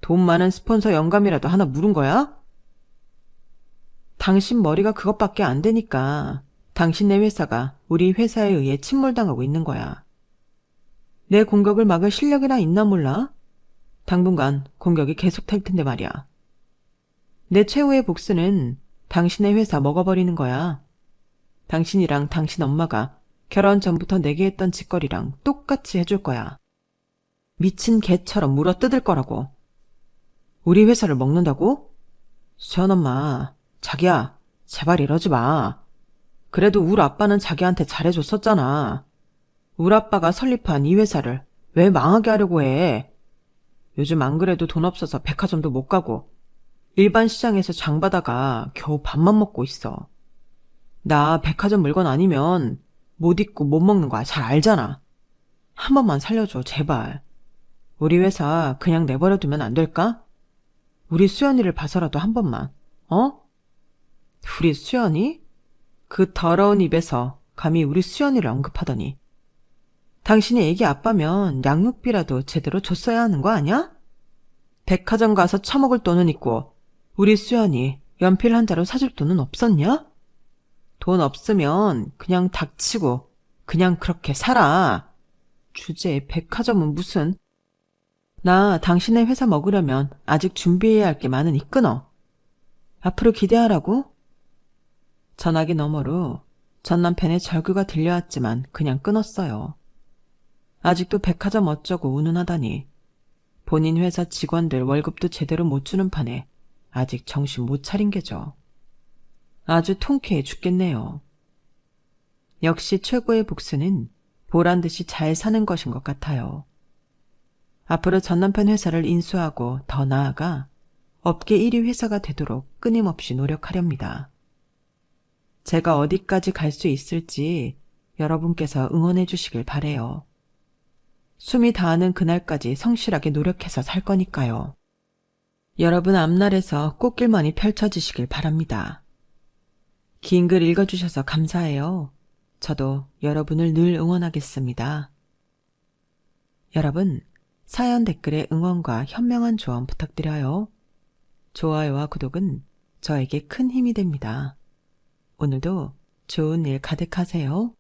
Speaker 1: 돈 많은 스폰서 영감이라도 하나 물은 거야? 당신 머리가 그것밖에 안 되니까 당신네 회사가 우리 회사에 의해 침몰당하고 있는 거야. 내 공격을 막을 실력이나 있나 몰라? 당분간 공격이 계속될 텐데 말이야. 내 최후의 복수는 당신의 회사 먹어버리는 거야. 당신이랑 당신 엄마가 결혼 전부터 내게 했던 짓거리랑 똑같이 해줄 거야. 미친 개처럼 물어뜯을 거라고. 우리 회사를 먹는다고? 수연 엄마, 자기야, 제발 이러지 마. 그래도 울 아빠는 자기한테 잘해줬었잖아. 울 아빠가 설립한 이 회사를 왜 망하게 하려고 해? 요즘 안 그래도 돈 없어서 백화점도 못 가고 일반 시장에서 장 봐다가 겨우 밥만 먹고 있어. 나 백화점 물건 아니면 못 입고 못 먹는 거 잘 알잖아. 한 번만 살려줘, 제발. 우리 회사 그냥 내버려두면 안 될까? 우리 수연이를 봐서라도 한 번만, 어? 우리 수연이? 그 더러운 입에서 감히 우리 수연이를 언급하더니. 당신이 애기 아빠면 양육비라도 제대로 줬어야 하는 거 아니야? 백화점 가서 처먹을 돈은 있고 우리 수연이 연필 한 자루 사줄 돈은 없었냐? 돈 없으면 그냥 닥치고 그냥 그렇게 살아. 주제에 백화점은 무슨. 나 당신의 회사 먹으려면 아직 준비해야 할 게 많으니 끊어. 앞으로 기대하라고? 전화기 너머로 전 남편의 절규가 들려왔지만 그냥 끊었어요. 아직도 백화점 어쩌고 운운하다니. 본인 회사 직원들 월급도 제대로 못 주는 판에 아직 정신 못 차린 게죠. 아주 통쾌해 죽겠네요. 역시 최고의 복수는 보란듯이 잘 사는 것인 것 같아요. 앞으로 전 남편 회사를 인수하고 더 나아가 업계 1위 회사가 되도록 끊임없이 노력하렵니다. 제가 어디까지 갈 수 있을지 여러분께서 응원해 주시길 바래요. 숨이 닿는 그날까지 성실하게 노력해서 살 거니까요. 여러분 앞날에서 꽃길만이 펼쳐지시길 바랍니다. 긴 글 읽어주셔서 감사해요. 저도 여러분을 늘 응원하겠습니다. 여러분, 사연 댓글에 응원과 현명한 조언 부탁드려요. 좋아요와 구독은 저에게 큰 힘이 됩니다. 오늘도 좋은 일 가득하세요.